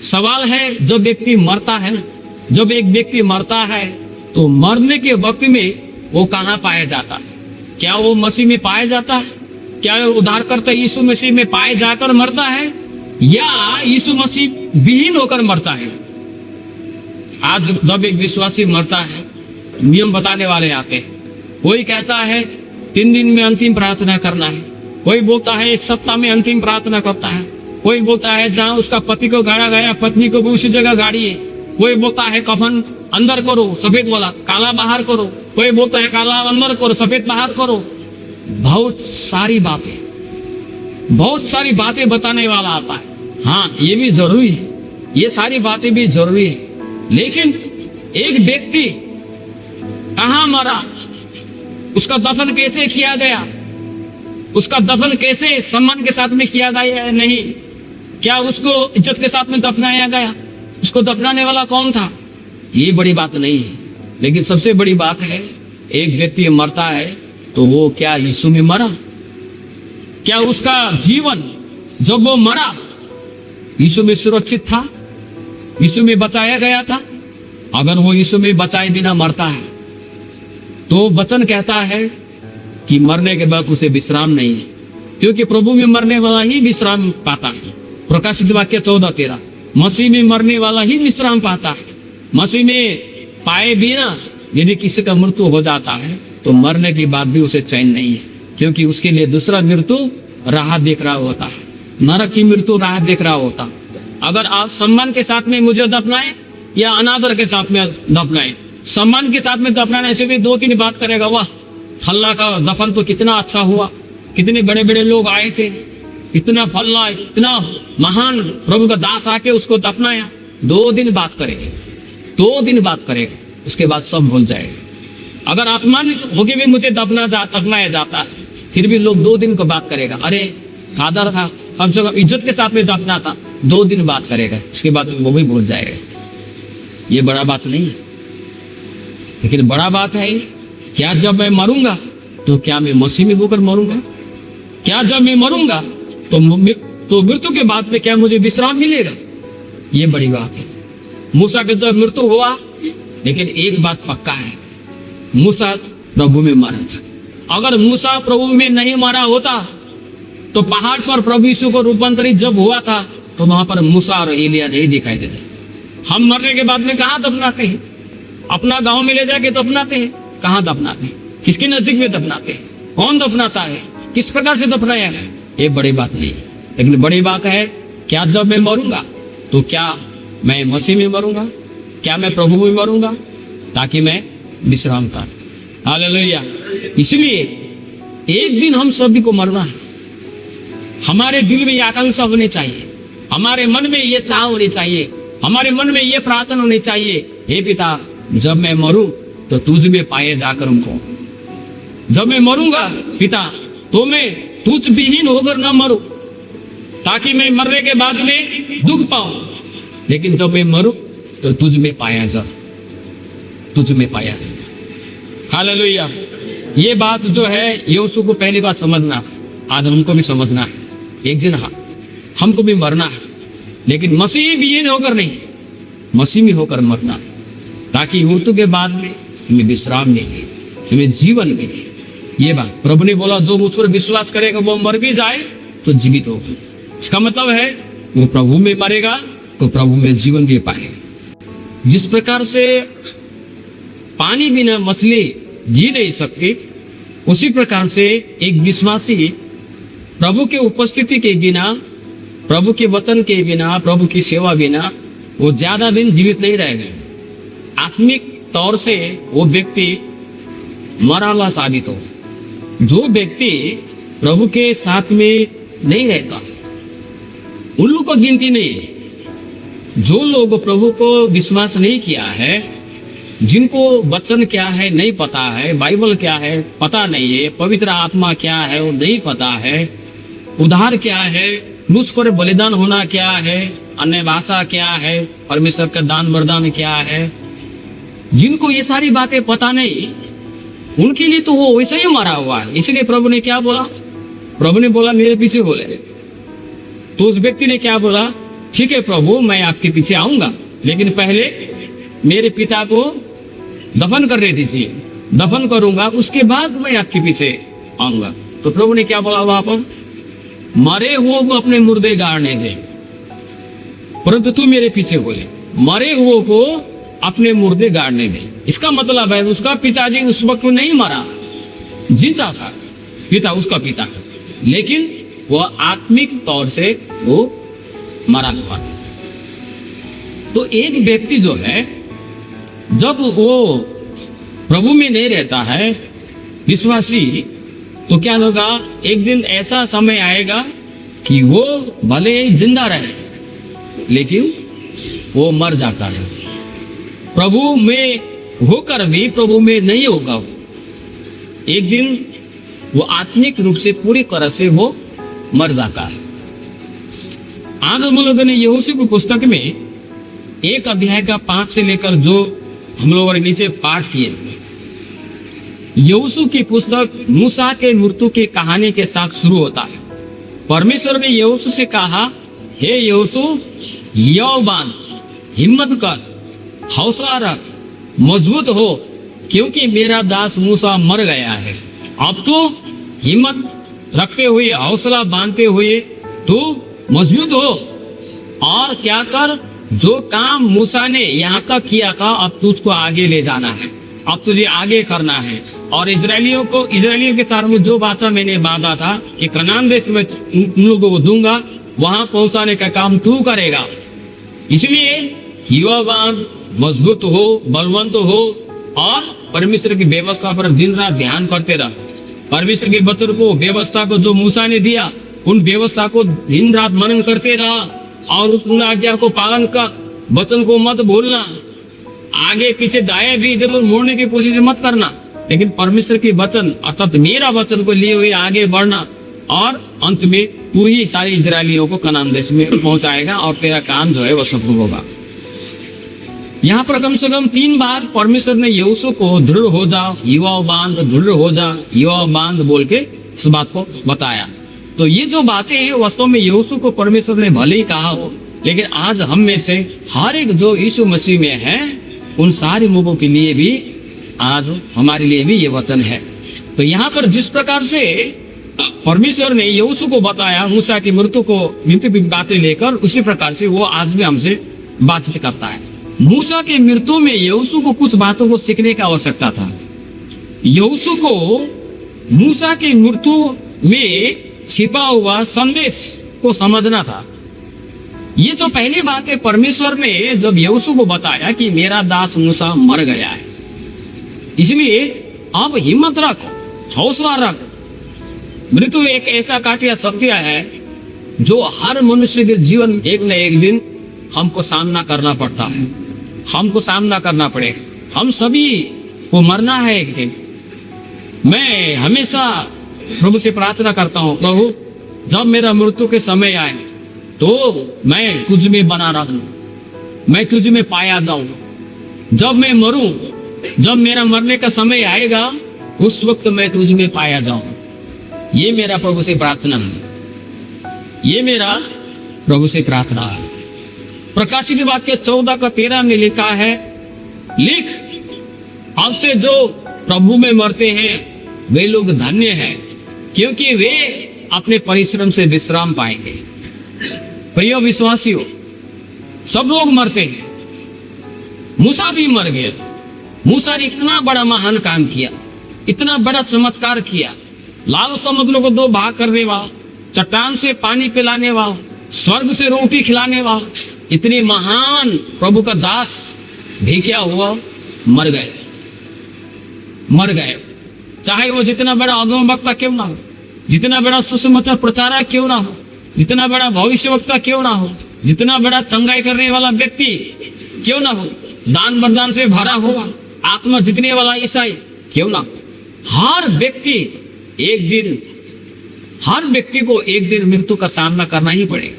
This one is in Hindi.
सवाल है, जब व्यक्ति मरता है ना, जब एक व्यक्ति मरता है तो मरने के वक्त में वो कहाँ पाया जाता है? क्या वो मसीह में पाया जाता है? क्या वो उद्धारकर्ता यीशु मसीह में पाए जाकर मरता है, या यीशु मसीह विहीन होकर मरता है? आज जब एक विश्वासी मरता है, नियम बताने वाले आते हैं। कोई कहता है 3 दिन में अंतिम प्रार्थना करना है, कोई बोलता है 1 सप्ताह में अंतिम प्रार्थना करता है, कोई बोलता है जहाँ उसका पति को गाड़ा गया पत्नी को भी उसी जगह गाड़िए, कोई बोलता है कफन अंदर करो सफेद वाला, काला बाहर करो, कोई बोलता है काला अंदर करो सफेद बाहर करो। बहुत सारी बातें बताने वाला आता है। हाँ, ये भी जरूरी है, ये सारी बातें भी जरूरी है, लेकिन एक व्यक्ति कहाँ मरा, उसका दफन कैसे किया गया, उसका दफन कैसे सम्मान के साथ में किया गया है, नहीं, क्या उसको इज्जत के साथ में दफनाया गया, उसको दफनाने वाला कौन था, ये बड़ी बात नहीं है। लेकिन सबसे बड़ी बात है, एक व्यक्ति मरता है तो वो क्या यीशु में मरा? क्या उसका जीवन जब वो मरा यीशु में सुरक्षित था, यीशु में बचाया गया था? अगर वो यीशु में बचाए बिना मरता है तो वचन कहता है कि मरने के बाद उसे विश्राम नहीं है, क्योंकि प्रभु में मरने वाला ही विश्राम पाता है। प्रकाशित वाक्य 14:13, मसीह में मरने वाला ही विश्राम पाता है। मसीह में पाए बिना यदि किसी का मृत्यु हो जाता है तो मरने के बाद भी उसे चैन नहीं है, क्योंकि उसके लिए दूसरा मृत्यु राह देख रहा होता है, नरक की मृत्यु राह देख रहा होता। अगर आप सम्मान के साथ में मुझे दफनाए या अनादर के साथ में दफनाए, सम्मान के साथ में दफनाने से भी 2-3 बात करेगा, वाह फल्ला का दफन तो कितना अच्छा हुआ, कितने बड़े बड़े लोग आए थे, इतना फल्ला इतना महान प्रभु का दास आके उसको दफनाया। 2 दिन बात करेंगे, 2 दिन बात करेगा, उसके बाद सब भूल जाएगा। अगर अपमान होके भी मुझे दफनाया जाता है फिर भी लोग 2 दिन को बात करेगा, अरे फादर था, कम से कम इज्जत के साथ में दफना था। 2 दिन बात करेगा, उसके बाद वो भी भूल जाएगा। ये बड़ा बात नहीं है, लेकिन बड़ा बात है क्या जब मैं मरूंगा तो क्या मैं मसीह में होकर मरूंगा? क्या जब मैं मरूंगा तो मृत्यु के बाद में क्या मुझे विश्राम मिलेगा? ये बड़ी बात है। मूसा के जब मृत्यु हुआ, लेकिन एक बात पक्का है, मूसा प्रभु में मरा था। अगर मूसा प्रभु में नहीं मरा होता तो पहाड़ पर प्रभु यीशु को रूपांतरित जब हुआ था तो वहां पर मूसा और एलिया नहीं दिखाई देते। हम मरने के बाद में कहाँ दफनाते हैं? अपना गांव में ले जाके दफनाते हैं? कहाँ दफनाते हैं? किसके नजदीक में दफनाते हैं? कौन दफनाता है? किस प्रकार से दफनाया गया? ये बड़ी बात नहीं है, लेकिन बड़ी बात है क्या जब मैं मरूंगा तो क्या मैं मसीह में मरूंगा, क्या मैं प्रभु में मरूंगा, ताकि मैं विश्राम पाऊं। हालेलुया। इसलिए एक दिन हम सभी को मरना है। हमारे दिल में ये आकांक्षा होनी चाहिए, हमारे मन में ये चाह होनी चाहिए, हमारे मन में ये प्रार्थना होनी चाहिए, हे पिता जब मैं मरूं तो तुझ में पाए जाकर उनको, जब मैं मरूंगा पिता तो मैं तुझ विहीन होकर न मरूं, ताकि मैं मरने के बाद में दुख पाऊं, लेकिन जब मैं मरूं तो तुझ में पाया जा, तुझ में पाया। हालेलुया। ये बात जो है यीशु को पहली बार समझना था, आज हमको भी समझना है। एक दिन हमको भी मरना है, लेकिन मसीह विहीन होकर नहीं, मसीह में होकर मरना, ताकि मृत्यु के बाद में हमें विश्राम मिले, हमें जीवन मिले। ये बात प्रभु ने बोला, जो मुझ पर विश्वास करेगा वो मर भी जाए तो जीवित होगा। इसका मतलब है वो प्रभु में मरेगा तो प्रभु में जीवन भी पाएगा। जिस प्रकार से पानी बिना मछली जी नहीं सकती, उसी प्रकार से एक विश्वासी प्रभु के उपस्थिति के बिना, प्रभु के वचन के बिना, प्रभु की सेवा बिना वो ज्यादा दिन जीवित नहीं रहेगा। आत्मिक तौर से वो व्यक्ति मरा हुआ साबित हो। जो व्यक्ति प्रभु के साथ में नहीं रहता उन लोगों को गिनती नहीं है। जो लोग प्रभु को विश्वास नहीं किया है, जिनको वचन क्या है नहीं पता है, बाइबल क्या है पता नहीं है, पवित्र आत्मा क्या है वो नहीं पता है, उद्धार क्या है, क्रूस पर बलिदान होना क्या है, अन्य भाषा क्या है, परमेश्वर का दान वरदान क्या है, जिनको ये सारी बातें पता नहीं, उनके लिए तो वो वैसे ही मरा हुआ है। इसलिए प्रभु ने क्या बोला? प्रभु ने बोला मेरे पीछे बोले। तो उस व्यक्ति ने क्या बोला? ठीक है प्रभु, मैं आपके पीछे आऊंगा, लेकिन पहले मेरे पिता को दफन करने दीजिए, दफन करूंगा, उसके बाद मैं आपके पीछे आऊंगा। तो प्रभु ने क्या बोला वहां पर? मरे हुओं को अपने मुर्दे गाड़ने दे, परंतु तू मेरे पीछे हो ले। मरे हुओं को अपने मुर्दे गाड़ने दे, इसका मतलब है उसका पिताजी उस वक्त नहीं मरा, जिंदा था पिता, उसका पिता, लेकिन वह आत्मिक तौर से वो मरा हुआ। तो एक व्यक्ति जो है, जब वो प्रभु में नहीं रहता है, विश्वासी, तो क्या होगा? एक दिन ऐसा समय आएगा कि वो भले ही जिंदा रहे, लेकिन वो मर जाता है। प्रभु में होकर भी प्रभु में नहीं होगा। एक दिन वो आत्मिक रूप से पूरी तरह से वो मर जाता है। आज हम लोगों ने यहोशू की पुस्तक में 1 अध्याय का 5 से लेकर जो हम लोगों ने नीचे पाठ किए, यहोशू की पुस्तक मूसा के मृत्यु की कहानी के साथ शुरू होता है। परमेश्वर ने यहोशू से कहा, हे यहोशू, यौबान, हिम्मत कर, हौसला रख, मजबूत हो, क्योंकि मेरा दास मूसा मर गया है। अब तो हिम्मत रखते हुए, हौसला बांधते हुए तू मजबूत हो, और क्या कर, जो काम मूसा ने यहाँ तक किया था, अब तुझको आगे ले जाना है, अब तुझे आगे करना है। और इजरायलियों के साथ में जो बाचा मैंने बांधा था कि कनान देश में उन लोगों को दूंगा, वहां पहुंचाने का काम तू करेगा। इसलिए युवावान, मजबूत हो, बलवंत हो, और परमेश्वर की व्यवस्था पर दिन रात ध्यान करते रह। परमेश्वर के वचन को, व्यवस्था को जो मूसा ने दिया, उन व्यवस्था को दिन रात मनन करते रहा, और उस आज्ञा को पालन कर। वचन को मत भूलना, आगे पीछे दाएं भी इधर मोड़ने की कोशिश मत करना, लेकिन परमेश्वर के वचन अर्थात मेरा वचन को लिए हुए आगे बढ़ना, और अंत में तू ही सारे इजरायलियों को कनान देश में पहुंचाएगा, और तेरा काम जो है वह सफल होगा। यहाँ पर कम से कम 3 बार परमेश्वर ने यहोशू को दृढ़ हो जाओ, युवा बांध, दृढ़ हो जा, युवा बांध बोल के इस बात को बताया। तो ये जो बातें हैं, वास्तव में यहोशू को परमेश्वर ने भले ही कहा हो, लेकिन आज हम में से हर एक जो यीशु मसीह में है, उन सारे लोगों के लिए भी आज हमारे लिए भी ये वचन है। तो यहाँ पर जिस प्रकार से परमेश्वर ने यहोशू को बताया मूसा की मृत्यु की बातें लेकर, उसी प्रकार से वो आज भी हमसे बातचीत करता है। मूसा के मृत्यु में यहोशू को कुछ बातों को सीखने की आवश्यकता था। यहोशू को मूसा की मृत्यु में छिपा हुआ संदेश को समझना था। ये जो पहली बात है, परमेश्वर ने जब यहोशू को बताया कि मेरा दास मूसा मर गया है, इसलिए अब हिम्मत रख, हौसला रख। मृत्यु एक ऐसा काटिया सत्य है जो हर मनुष्य के जीवन में एक न एक दिन हमको सामना करना पड़ता है, हमको सामना करना पड़ेगा। हम सभी को मरना है एक दिन। मैं हमेशा प्रभु से प्रार्थना करता हूँ, प्रभु जब मेरा मृत्यु के समय आए तो मैं तुझ में बना रहूं, मैं तुझ में पाया जाऊं। जब मैं मरूं, जब मेरा मरने का समय आएगा, उस वक्त मैं तुझ में पाया जाऊं। ये मेरा प्रभु से प्रार्थना है, ये मेरा प्रभु से प्रार्थना है। प्रकाशित वाक्य 14:13 में लिखा है, लिख, अब से जो प्रभु में मरते हैं वे लोग धन्य हैं, क्योंकि वे अपने परिश्रम से विश्राम पाएंगे। प्रिय विश्वासियों, सब लोग मरते हैं, मूसा भी मर गया। मूसा ने इतना बड़ा महान काम किया, इतना बड़ा चमत्कार किया, लाल समुद्र को 2 भाग करने वाला, चट्टान से पानी पिलाने वाला, स्वर्ग से रोटी खिलाने वाला, इतने महान प्रभु का दास भी क्या हुआ, मर गए, मर गए। चाहे वो जितना बड़ा अगमवक्ता क्यों ना हो, जितना बड़ा सुसमाचार प्रचारक क्यों ना हो, जितना बड़ा भविष्यवक्ता क्यों ना हो, जितना बड़ा चंगाई करने वाला व्यक्ति क्यों ना हो, दान वरदान से भरा हुआ आत्मा जीतने वाला ईसाई क्यों ना हो, हर व्यक्ति को एक दिन मृत्यु का सामना करना ही पड़ेगा।